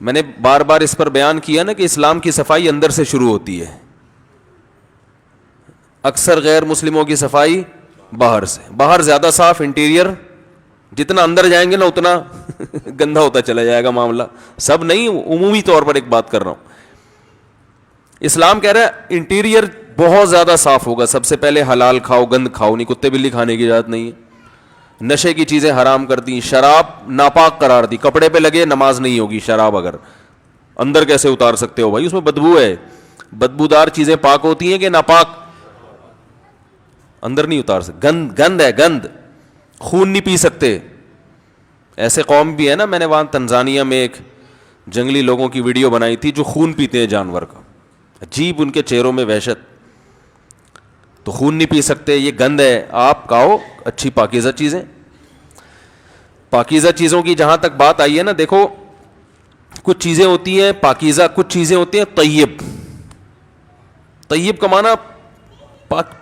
میں نے بار بار اس پر بیان کیا نا کہ اسلام کی صفائی اندر سے شروع ہوتی ہے. اکثر غیر مسلموں کی صفائی باہر سے. باہر زیادہ صاف, انٹیریئر جتنا اندر جائیں گے نا اتنا گندا ہوتا چلا جائے گا معاملہ. سب نہیں, عمومی طور پر ایک بات کر رہا ہوں. اسلام کہہ رہا ہے انٹیریئر بہت زیادہ صاف ہوگا. سب سے پہلے حلال کھاؤ, گند کھاؤ نہیں, کتے بلی کھانے کی اجازت نہیں ہے. نشے کی چیزیں حرام کر دی, شراب ناپاک قرار دی. کپڑے پہ لگے نماز نہیں ہوگی شراب, اگر اندر کیسے اتار سکتے ہو بھائی, اس میں بدبو ہے. بدبودار چیزیں پاک ہوتی ہیں کہ ناپاک؟ اندر نہیں اتار سکتے. گند ہے, گند. خون نہیں پی سکتے. ایسے قوم بھی ہے نا, میں نے وہاں تنزانیہ میں ایک جنگلی لوگوں کی ویڈیو بنائی تھی جو خون پیتے ہیں جانور کا. عجیب ان کے چہروں میں وحشت. تو خون نہیں پی سکتے, یہ گند ہے. آپ کھاؤ اچھی پاکیزہ چیزیں. پاکیزہ چیزوں کی جہاں تک بات آئی ہے نا, دیکھو کچھ چیزیں ہوتی ہیں پاکیزہ, کچھ چیزیں ہوتی ہیں طیب. طیب کا معنی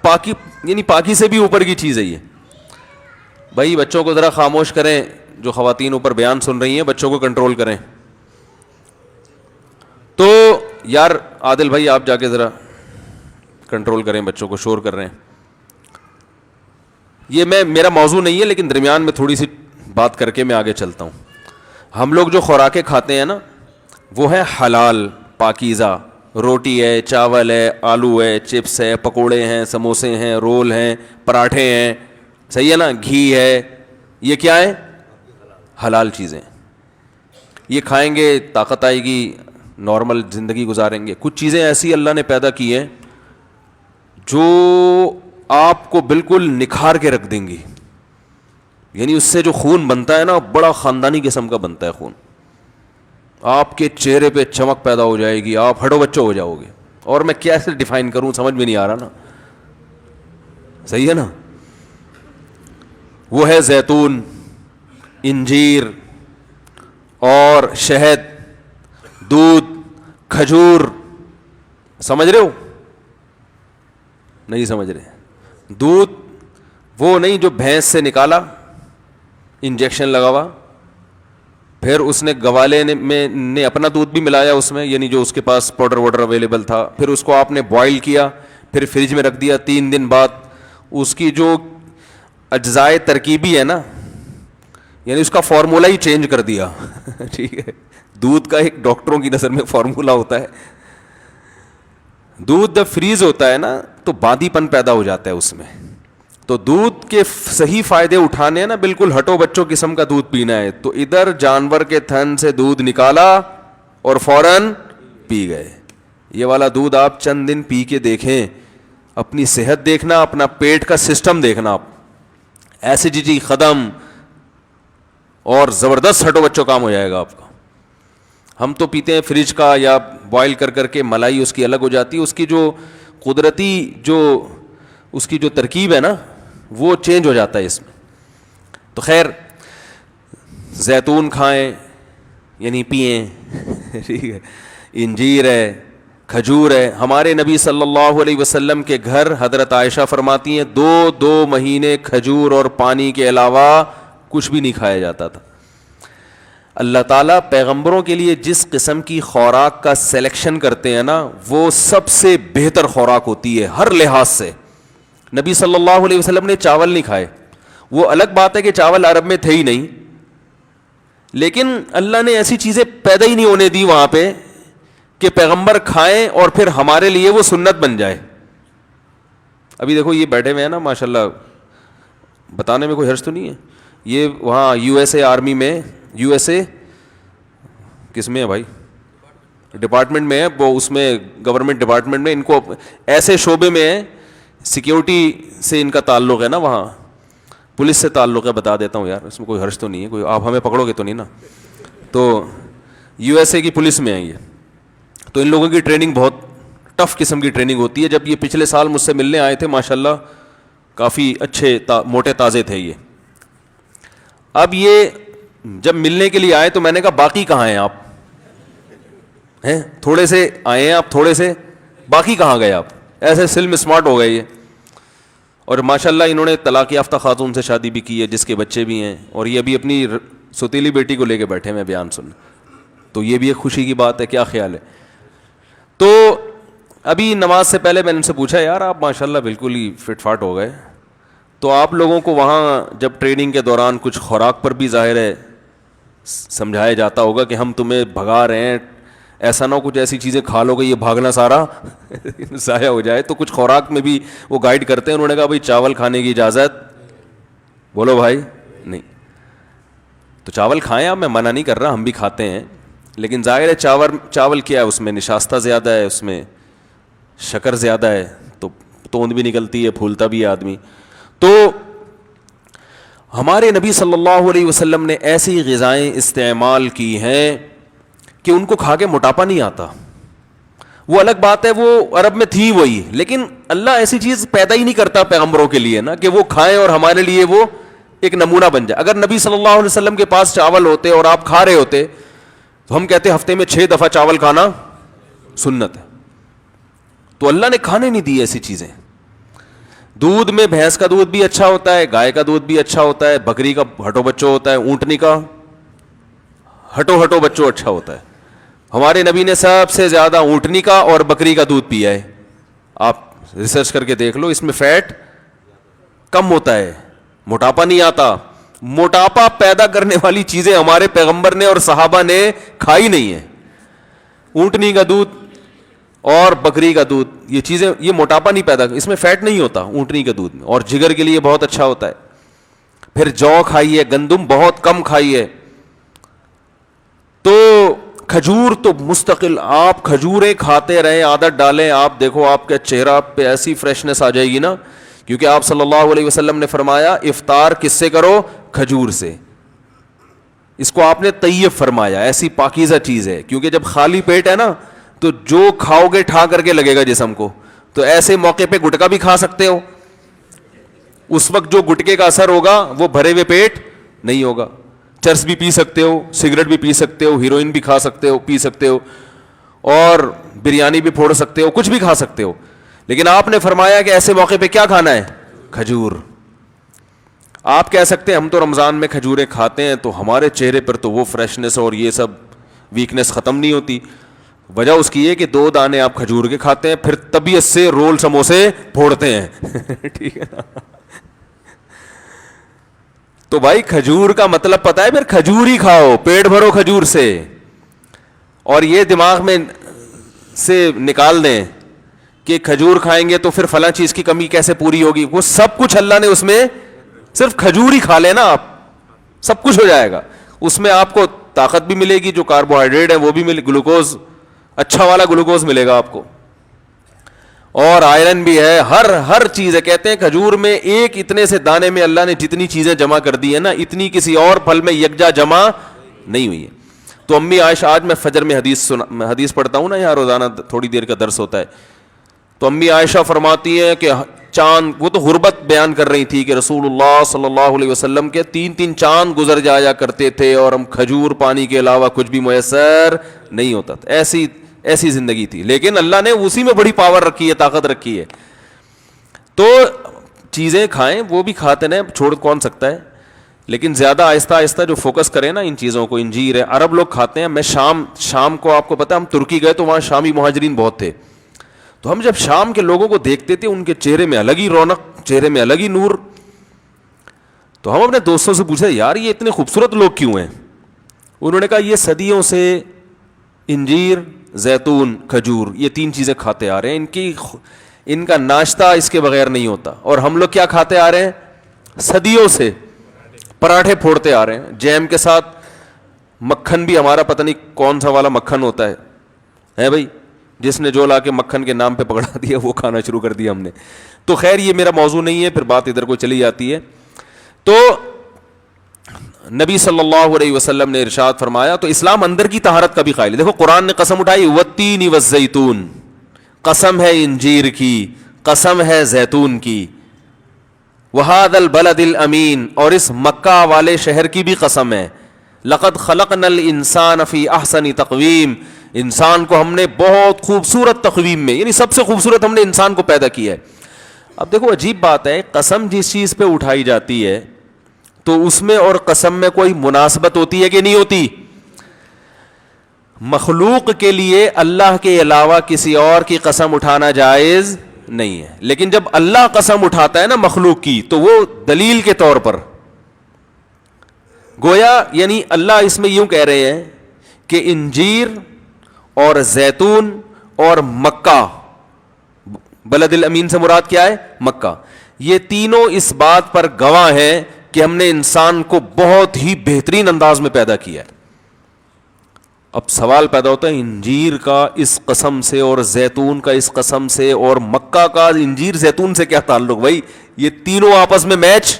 پاکی, یعنی پاکی سے بھی اوپر کی چیز ہے یہ. بھائی بچوں کو ذرا خاموش کریں, جو خواتین اوپر بیان سن رہی ہیں بچوں کو کنٹرول کریں. تو یار عادل بھائی آپ جا کے ذرا کنٹرول کریں بچوں کو, شور کر رہے ہیں. یہ میرا موضوع نہیں ہے, لیکن درمیان میں تھوڑی سی بات کر کے میں آگے چلتا ہوں. ہم لوگ جو خوراکیں کھاتے ہیں نا وہ ہے حلال پاکیزہ. روٹی ہے, چاول ہے, آلو ہے, چپس ہے, پکوڑے ہیں, سموسے ہیں, رول ہیں, پراٹھے ہیں, صحیح ہے نا, گھی ہے. یہ کیا ہے؟ حلال چیزیں. یہ کھائیں گے طاقت آئے گی, نارمل زندگی گزاریں گے. کچھ چیزیں ایسی اللہ نے پیدا کی ہیں جو آپ کو بالکل نکھار کے رکھ دیں گی. یعنی اس سے جو خون بنتا ہے نا بڑا خاندانی قسم کا بنتا ہے خون. آپ کے چہرے پہ چمک پیدا ہو جائے گی, آپ ہڈو بچوں ہو جاؤ گے. اور میں کیسے ڈیفائن کروں سمجھ میں نہیں آ رہا نا, صحیح ہے نا. وہ ہے زیتون, انجیر اور شہد, دودھ, کھجور. سمجھ رہے ہو؟ نہیں سمجھ رہے. دودھ وہ نہیں جو بھینس سے نکالا, انجیکشن لگا ہوا, پھر اس نے گوالے نے اپنا دودھ بھی ملایا اس میں, یعنی جو اس کے پاس پاؤڈر واڈر اویلیبل تھا, پھر اس کو آپ نے بوائل کیا, پھر فریج میں رکھ دیا. 3 دن بعد اس کی جو اجزائے ترکیبی ہے نا, یعنی اس کا فارمولا ہی چینج کر دیا. ٹھیک ہے, دودھ کا ایک ڈاکٹروں کی نظر میں فارمولا ہوتا ہے. دودھ جب فریز ہوتا ہے نا تو باندی پن پیدا ہو جاتا ہے اس میں. تو دودھ کے صحیح فائدے اٹھانے ہیں نا, بالکل ہٹو بچوں قسم کا دودھ پینا ہے, تو ادھر جانور کے تھن سے دودھ نکالا اور فوراً پی گئے. یہ والا دودھ آپ چند دن پی کے دیکھیں, اپنی صحت دیکھنا, اپنا پیٹ کا سسٹم دیکھنا, آپ ایسیڈیٹی ختم اور زبردست ہٹو بچوں کام ہو جائے گا آپ کا. ہم تو پیتے ہیں فریج کا یا بوائل کر کر کے, ملائی اس کی الگ ہو جاتی ہے, اس کی جو قدرتی جو اس کی جو ترکیب ہے نا وہ چینج ہو جاتا ہے اس میں. تو خیر زیتون کھائیں یعنی پئیں. ٹھیک ہے, انجیر ہے, کھجور ہے. ہمارے نبی صلی اللہ علیہ وسلم کے گھر حضرت عائشہ فرماتی ہیں 2 مہینے کھجور اور پانی کے علاوہ کچھ بھی نہیں کھایا جاتا تھا. اللہ تعالیٰ پیغمبروں کے لیے جس قسم کی خوراک کا سلیکشن کرتے ہیں نا وہ سب سے بہتر خوراک ہوتی ہے ہر لحاظ سے. نبی صلی اللہ علیہ وسلم نے چاول نہیں کھائے. وہ الگ بات ہے کہ چاول عرب میں تھے ہی نہیں, لیکن اللہ نے ایسی چیزیں پیدا ہی نہیں ہونے دی وہاں پہ کہ پیغمبر کھائیں اور پھر ہمارے لیے وہ سنت بن جائے. ابھی دیکھو یہ بیٹھے ہوئے ہیں نا ماشاءاللہ, بتانے میں کوئی حرج تو نہیں ہے, یہ وہاں یو ایس اے آرمی میں, یو ایس اے کس میں ہے بھائی, ڈپارٹمنٹ میں ہے وہ, اس میں گورنمنٹ ڈپارٹمنٹ میں, ان کو ایسے شعبے میں ہے, سیکیورٹی سے ان کا تعلق ہے نا, وہاں پولیس سے تعلق ہے. بتا دیتا ہوں یار, اس میں کوئی حرج تو نہیں ہے, کوئی آپ ہمیں پکڑو گے تو نہیں نا. تو یو ایس اے کی پولیس میں ہیں یہ. تو ان لوگوں کی ٹریننگ بہت ٹف قسم کی ٹریننگ ہوتی ہے. جب یہ پچھلے سال مجھ سے ملنے آئے تھے ماشاءاللہ کافی اچھے موٹے تازے تھے یہ. اب یہ جب ملنے کے لیے آئے تو میں نے کہا باقی کہاں ہیں آپ, ہیں تھوڑے سے آئے ہیں آپ, تھوڑے سے باقی کہاں گئے آپ. ایسے سلم اسمارٹ ہو گئے یہ. اور ماشاءاللہ انہوں نے طلاق یافتہ خاتون سے شادی بھی کی ہے جس کے بچے بھی ہیں, اور یہ ابھی اپنی ستیلی بیٹی کو لے کے بیٹھے ہیں بیان سن. تو یہ بھی ایک خوشی کی بات ہے. کیا خیال ہے؟ تو ابھی نماز سے پہلے میں نے ان سے پوچھا یار آپ ماشاءاللہ بالکل ہی فٹ فاٹ ہو گئے, تو آپ لوگوں کو وہاں جب ٹریننگ کے دوران کچھ خوراک پر بھی ظاہر ہے سمجھایا جاتا ہوگا کہ ہم تمہیں بھگا رہے ہیں, ایسا نہ ہو کچھ ایسی چیزیں کھا لو کہ یہ بھاگنا سارا ضائع ہو جائے, تو کچھ خوراک میں بھی وہ گائیڈ کرتے ہیں. انہوں نے کہا بھائی چاول کھانے کی اجازت, بولو بھائی نہیں, تو چاول کھائیں آپ, میں منع نہیں کر رہا, ہم بھی کھاتے ہیں, لیکن ظاہر ہے چاول کیا ہے, اس میں نشاستہ زیادہ ہے, اس میں شکر زیادہ ہے, تو توند بھی نکلتی ہے, پھولتا بھی ہے آدمی. تو ہمارے نبی صلی اللہ علیہ وسلم نے ایسی غذائیں استعمال کی ہیں کہ ان کو کھا کے موٹاپا نہیں آتا. وہ الگ بات ہے وہ عرب میں تھی وہی, لیکن اللہ ایسی چیز پیدا ہی نہیں کرتا پیغمبروں کے لیے نا کہ وہ کھائیں اور ہمارے لیے وہ ایک نمونہ بن جائے. اگر نبی صلی اللہ علیہ وسلم کے پاس چاول ہوتے اور آپ کھا رہے ہوتے تو ہم کہتے ہفتے میں 6 دفعہ چاول کھانا سنت ہے. تو اللہ نے کھانے نہیں دی ایسی چیزیں. دودھ میں بھینس کا دودھ بھی اچھا ہوتا ہے, گائے کا دودھ بھی اچھا ہوتا ہے, بکری کا ہٹو بچوں ہوتا ہے, اونٹنی کا ہٹو بچوں اچھا ہوتا ہے. ہمارے نبی نے سب سے زیادہ اونٹنی کا اور بکری کا دودھ پیا ہے. آپ ریسرچ کر کے دیکھ لو, اس میں فیٹ کم ہوتا ہے, موٹاپا نہیں آتا. موٹاپا پیدا کرنے والی چیزیں ہمارے پیغمبر نے اور صحابہ نے کھائی نہیں ہیں. اونٹنی کا دودھ اور بکری کا دودھ, یہ چیزیں یہ موٹاپا نہیں پیدا, اس میں فیٹ نہیں ہوتا اونٹنی کے دودھ میں, اور جگر کے لیے بہت اچھا ہوتا ہے. پھر جو کھائیے, گندم بہت کم کھائیے. تو کھجور تو مستقل آپ کھجوریں کھاتے رہیں, عادت ڈالیں, آپ دیکھو آپ کے چہرہ پہ ایسی فریشنس آ جائے گی نا, کیونکہ آپ صلی اللہ علیہ وسلم نے فرمایا افطار کس سے کرو, کھجور سے. اس کو آپ نے طیب فرمایا, ایسی پاکیزہ چیز ہے, کیونکہ جب خالی پیٹ ہے نا تو جو کھاؤ گے ٹھا کر کے لگے گا جسم کو. تو ایسے موقع پہ گٹکا بھی کھا سکتے ہو, اس وقت جو گٹکے کا اثر ہوگا وہ بھرے ہوئے پیٹ نہیں ہوگا. چرس بھی پی سکتے ہو, سگریٹ بھی پی سکتے ہو, ہیروئن بھی کھا سکتے ہو, پی سکتے ہو, اور بریانی بھی پھوڑ سکتے ہو, کچھ بھی کھا سکتے ہو. لیکن آپ نے فرمایا کہ ایسے موقع پہ کیا کھانا ہے, کھجور. آپ کہہ سکتے ہیں ہم تو رمضان میں کھجوریں کھاتے ہیں تو ہمارے چہرے پر تو وہ فریشنس اور یہ سب ویکنس ختم نہیں ہوتی. وجہ اس کی ہے کہ 2 دانے آپ کھجور کے کھاتے ہیں, پھر طبیعت سے رول سموسے پھوڑتے ہیں ٹھیک ہے نا. تو بھائی کھجور کا مطلب پتا ہے, پھر کھجور ہی کھاؤ, پیٹ بھرو کھجور سے, اور یہ دماغ میں سے نکال دیں کہ کھجور کھائیں گے تو پھر فلاں چیز کی کمی کیسے پوری ہوگی. وہ سب کچھ اللہ نے اس میں, صرف کھجور ہی کھا لینا آپ, سب کچھ ہو جائے گا. اس میں آپ کو طاقت بھی ملے گی, جو کاربوہائیڈریٹ ہے وہ بھی ملے, گلوکوز اچھا والا گلوکوز ملے گا آپ کو, اور آئرن بھی ہے, ہر چیز ہے. کہتے ہیں کھجور میں ایک اتنے سے دانے میں اللہ نے جتنی چیزیں جمع کر دی ہے نا, اتنی کسی اور پھل میں یکجا جمع نہیں ہوئی ہے. تو امی عائشہ, آج میں فجر میں حدیث پڑھتا ہوں نا یہاں روزانہ, تھوڑی دیر کا درس ہوتا ہے, تو امی عائشہ فرماتی ہیں کہ چاند, وہ تو غربت بیان کر رہی تھی کہ رسول اللہ صلی اللہ علیہ وسلم کے 3 چاند گزر جایا کرتے تھے اور ہم کھجور پانی کے علاوہ کچھ بھی میسر نہیں ہوتا تھا. ایسی زندگی تھی, لیکن اللہ نے اسی میں بڑی پاور رکھی ہے, طاقت رکھی ہے. تو چیزیں کھائیں, وہ بھی کھاتے ہیں, چھوڑ کون سکتا ہے, لیکن زیادہ آہستہ آہستہ جو فوکس کریں نا ان چیزوں کو. انجیر ہے, عرب لوگ کھاتے ہیں. میں شام کو, آپ کو پتا, ہم ترکی گئے تو وہاں شامی مہاجرین بہت تھے, تو ہم جب شام کے لوگوں کو دیکھتے تھے ان کے چہرے میں الگ ہی رونق, چہرے میں الگ ہی نور. تو ہم اپنے دوستوں سے پوچھے یار یہ اتنے خوبصورت لوگ کیوں ہیں. انہوں نے کہا یہ صدیوں سے انجیر, زیتون, کھجور, یہ 3 چیزیں کھاتے آ رہے ہیں. ان کا ناشتہ اس کے بغیر نہیں ہوتا. اور ہم لوگ کیا کھاتے آ رہے ہیں, صدیوں سے پراٹھے پھوڑتے آ رہے ہیں, جیم کے ساتھ مکھن بھی ہمارا پتہ نہیں کون سا والا مکھن ہوتا ہے بھائی, جس نے جو لا کے مکھن کے نام پہ پکڑا دیا وہ کھانا شروع کر دیا ہم نے. تو خیر یہ میرا موضوع نہیں ہے, پھر بات ادھر کو چلی جاتی ہے. تو نبی صلی اللہ علیہ وسلم نے ارشاد فرمایا, تو اسلام اندر کی طہارت کا بھی قائل ہے. دیکھو قرآن نے قسم اٹھائی, والتین والزیتون, قسم ہے انجیر کی, قسم ہے زیتون کی, وہذا البلد الامین, اور اس مکہ والے شہر کی بھی قسم ہے. لقد خلقنا الانسان فی احسن تقویم, انسان کو ہم نے بہت خوبصورت تقویم میں, یعنی سب سے خوبصورت ہم نے انسان کو پیدا کیا ہے. اب دیکھو عجیب بات ہے, قسم جس چیز پہ اٹھائی جاتی ہے تو اس میں اور قسم میں کوئی مناسبت ہوتی ہے کہ نہیں ہوتی. مخلوق کے لیے اللہ کے علاوہ کسی اور کی قسم اٹھانا جائز نہیں ہے، لیکن جب اللہ قسم اٹھاتا ہے نا مخلوق کی تو وہ دلیل کے طور پر، گویا یعنی اللہ اس میں یوں کہہ رہے ہیں کہ انجیر اور زیتون اور مکہ، بلد الامین سے مراد کیا ہے؟ مکہ، یہ تینوں اس بات پر گواہ ہیں کہ ہم نے انسان کو بہت ہی بہترین انداز میں پیدا کیا ہے۔ اب سوال پیدا ہوتا ہے انجیر کا اس قسم سے اور زیتون کا اس قسم سے اور مکہ کا انجیر زیتون سے کیا تعلق؟ بھائی یہ تینوں آپس میں میچ،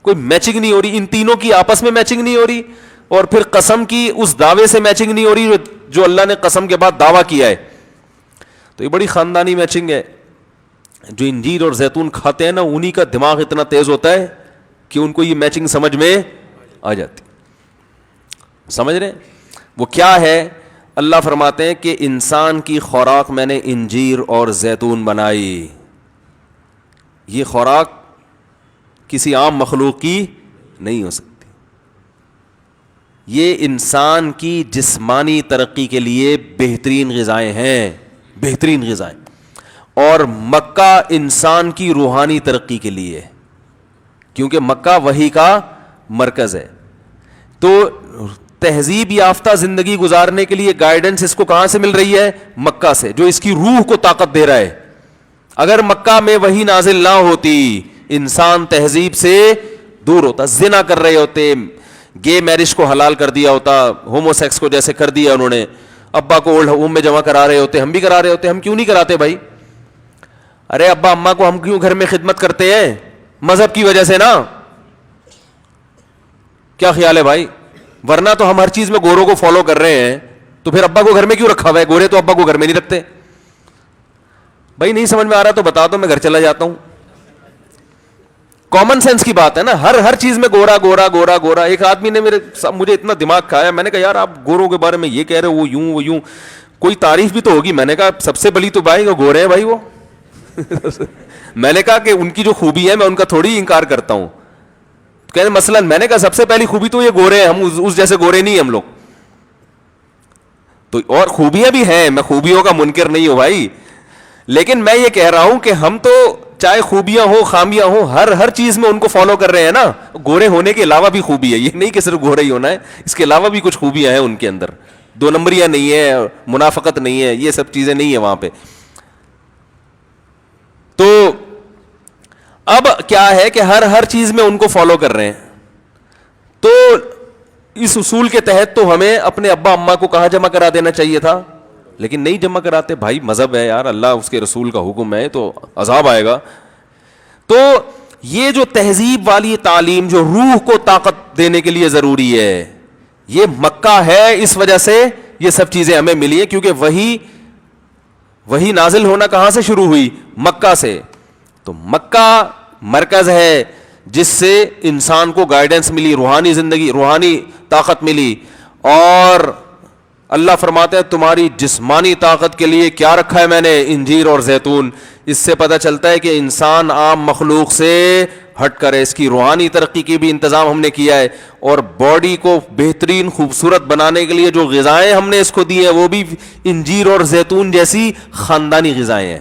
کوئی میچنگ نہیں ہو رہی، ان تینوں کی آپس میں میچنگ نہیں ہو رہی، اور پھر قسم کی اس دعوے سے میچنگ نہیں ہو رہی جو اللہ نے قسم کے بعد دعویٰ کیا ہے۔ تو یہ بڑی خاندانی میچنگ ہے۔ جو انجیر اور زیتون کھاتے ہیں نا انہی کا دماغ اتنا تیز ہوتا ہے کہ ان کو یہ میچنگ سمجھ میں آ جاتی۔ سمجھ رہے ہیں وہ کیا ہے؟ اللہ فرماتے ہیں کہ انسان کی خوراک میں نے انجیر اور زیتون بنائی۔ یہ خوراک کسی عام مخلوق کی نہیں ہو سکتی، یہ انسان کی جسمانی ترقی کے لیے بہترین غذائیں ہیں، بہترین غذائیں، اور مکہ انسان کی روحانی ترقی کے لیے، کیونکہ مکہ وحی کا مرکز ہے۔ تو تہذیب یافتہ زندگی گزارنے کے لیے گائیڈنس اس کو کہاں سے مل رہی ہے؟ مکہ سے، جو اس کی روح کو طاقت دے رہا ہے۔ اگر مکہ میں وحی نازل نہ ہوتی انسان تہذیب سے دور ہوتا، زنا کر رہے ہوتے، گے میرج کو حلال کر دیا ہوتا، ہومو سیکس کو جیسے کر دیا انہوں نے، ابا کو اولڈ ہوم میں جمع کرا رہے ہوتے، ہم بھی کرا رہے ہوتے۔ ہم کیوں نہیں کراتے بھائی؟ ارے ابا اماں کو ہم کیوں گھر میں خدمت کرتے ہیں؟ مذہب کی وجہ سے نا، کیا خیال ہے بھائی؟ ورنہ تو ہم ہر چیز میں گوروں کو فالو کر رہے ہیں، تو پھر ابا کو گھر میں کیوں رکھا ہوا ہے؟ گورے تو ابا کو گھر میں نہیں رکھتے۔ بھائی نہیں سمجھ میں آ رہا تو بتا دو، میں گھر چلا جاتا ہوں۔ کامن سینس کی بات ہے نا، ہر چیز میں گورا گورا گورا گورا۔ ایک آدمی نے مجھے اتنا دماغ کھایا، میں نے کہا یار آپ گوروں کے بارے میں یہ کہہ رہے ہو، وہ یوں وہ یوں، کوئی تعریف بھی تو ہوگی۔ میں نے کہا سب سے بڑی تو بھائی وہ گورے ہیں بھائی وہ میں نے کہا کہ ان کی جو خوبی ہے میں ان کا تھوڑی انکار کرتا ہوں۔ کہتے مثلا میں نے کہا سب سے پہلی خوبی تو یہ گورے ہیں، ہم اس جیسے گورے نہیں ہم لوگ تو، اور خوبیاں بھی ہیں، میں خوبیوں کا منکر نہیں ہوں بھائی، لیکن میں یہ کہہ رہا ہوں کہ ہم تو چاہے خوبیاں ہو خامیاں ہو ہر چیز میں ان کو فالو کر رہے ہیں نا۔ گورے ہونے کے علاوہ بھی خوبی ہے، یہ نہیں کہ صرف گورے ہی ہونا ہے، اس کے علاوہ بھی کچھ خوبیاں ہیں ان کے اندر، دو نمبریاں نہیں ہے، منافقت نہیں ہے، یہ سب چیزیں نہیں ہیں وہاں پہ۔ تو اب کیا ہے کہ ہر چیز میں ان کو فالو کر رہے ہیں، تو اس اصول کے تحت تو ہمیں اپنے ابا اماں کو کہاں جمع کرا دینا چاہیے تھا، لیکن نہیں جمع کراتے۔ بھائی مذہب ہے یار، اللہ اس کے رسول کا حکم ہے تو عذاب آئے گا۔ تو یہ جو تہذیب والی تعلیم جو روح کو طاقت دینے کے لیے ضروری ہے، یہ مکہ ہے، اس وجہ سے یہ سب چیزیں ہمیں ملی ہیں، کیونکہ وہی نازل ہونا کہاں سے شروع ہوئی؟ مکہ سے۔ تو مکہ مرکز ہے جس سے انسان کو گائیڈنس ملی، روحانی زندگی، روحانی طاقت ملی، اور اللہ فرماتے ہیں تمہاری جسمانی طاقت کے لیے کیا رکھا ہے میں نے؟ انجیر اور زیتون۔ اس سے پتہ چلتا ہے کہ انسان عام مخلوق سے ہٹ کر ہے، اس کی روحانی ترقی کی بھی انتظام ہم نے کیا ہے، اور باڈی کو بہترین خوبصورت بنانے کے لیے جو غذائیں ہم نے اس کو دی ہیں وہ بھی انجیر اور زیتون جیسی خاندانی غذائیں ہیں۔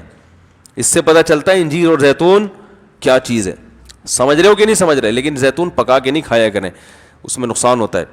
اس سے پتہ چلتا ہے انجیر اور زیتون کیا چیز ہے۔ سمجھ رہے ہو کہ نہیں سمجھ رہے؟ لیکن زیتون پکا کے نہیں کھایا کریں، اس میں نقصان ہوتا ہے۔